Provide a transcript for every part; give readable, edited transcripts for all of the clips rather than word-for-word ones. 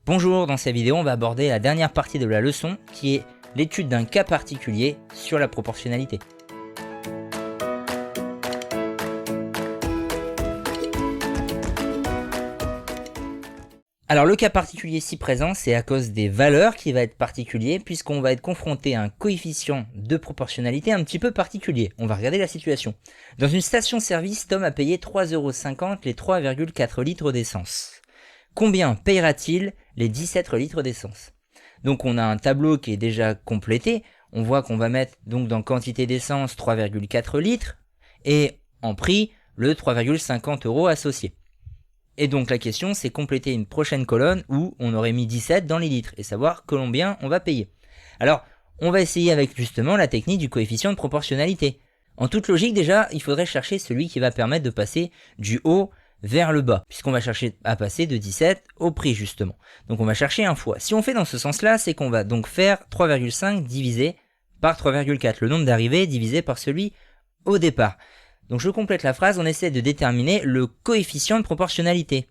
Bonjour, dans cette vidéo on va aborder la dernière partie de la leçon qui est l'étude d'un cas particulier sur la proportionnalité. Alors le cas particulier ici présent, c'est à cause des valeurs qui va être particulier puisqu'on va être confronté à un coefficient de proportionnalité un petit peu particulier. On va regarder la situation. Dans une station-service, Tom a payé 3,50 € les 3,4 litres d'essence. Combien payera-t-il les 17 litres d'essence? Donc on a un tableau qui est déjà complété. On voit qu'on va mettre donc dans quantité d'essence 3,4 litres et en prix le 3,50 € associé. Et donc la question c'est compléter une prochaine colonne où on aurait mis 17 dans les litres et savoir combien on va payer. Alors on va essayer avec justement la technique du coefficient de proportionnalité. En toute logique déjà il faudrait chercher celui qui va permettre de passer du haut vers le bas, puisqu'on va chercher à passer de 17 au prix justement. Donc on va chercher un fois. Si on fait dans ce sens-là, c'est qu'on va donc faire 3,5 divisé par 3,4, le nombre d'arrivées divisé par celui au départ. Donc je complète la phrase, on essaie de déterminer le coefficient de proportionnalité.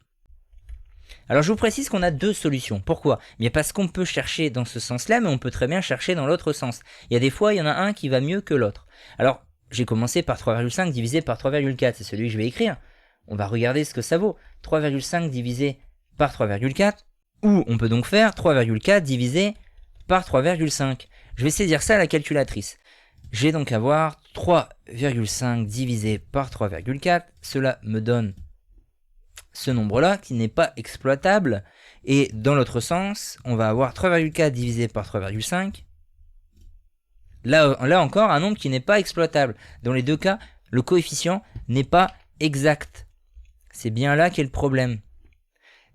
Alors je vous précise qu'on a deux solutions. Pourquoi? Bien parce qu'on peut chercher dans ce sens-là, mais on peut très bien chercher dans l'autre sens. Il y a des fois, il y en a un qui va mieux que l'autre. Alors j'ai commencé par 3,5 divisé par 3,4, c'est celui que je vais écrire. On va regarder ce que ça vaut. 3,5 divisé par 3,4. Ou on peut donc faire 3,4 divisé par 3,5. Je vais saisir ça à la calculatrice. Je vais donc avoir 3,5 divisé par 3,4. Cela me donne ce nombre-là qui n'est pas exploitable. Et dans l'autre sens, on va avoir 3,4 divisé par 3,5. Là encore, un nombre qui n'est pas exploitable. Dans les deux cas, le coefficient n'est pas exact. C'est bien là qu'est le problème.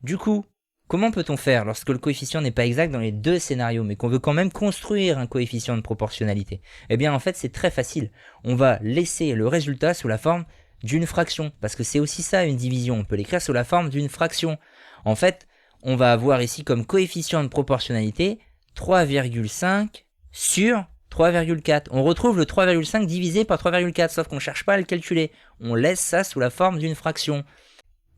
Du coup, comment peut-on faire lorsque le coefficient n'est pas exact dans les deux scénarios, mais qu'on veut quand même construire un coefficient de proportionnalité? Eh bien en fait c'est très facile. On va laisser le résultat sous la forme d'une fraction, parce que c'est aussi ça une division, on peut l'écrire sous la forme d'une fraction. En fait, on va avoir ici comme coefficient de proportionnalité 3,5 sur 3,4. On retrouve le 3,5 divisé par 3,4, sauf qu'on ne cherche pas à le calculer. On laisse ça sous la forme d'une fraction.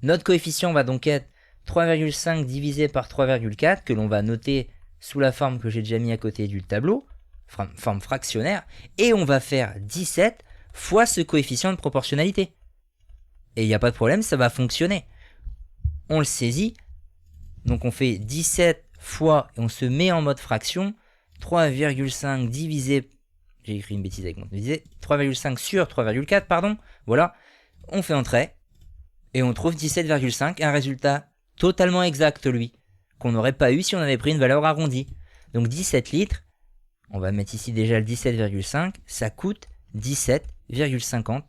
Notre coefficient va donc être 3,5 divisé par 3,4, que l'on va noter sous la forme que j'ai déjà mis à côté du tableau, forme fractionnaire, et on va faire 17 fois ce coefficient de proportionnalité. Et il n'y a pas de problème, ça va fonctionner. On le saisit, donc on fait 17 fois, et on se met en mode fraction, 3,5 divisé, j'ai écrit une bêtise avec mon divisé, 3,5 sur 3,4, pardon, voilà, on fait un trait, et on trouve 17,5, un résultat totalement exact lui, qu'on n'aurait pas eu si on avait pris une valeur arrondie. Donc 17 litres, on va mettre ici déjà le 17,5, ça coûte 17,50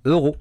€.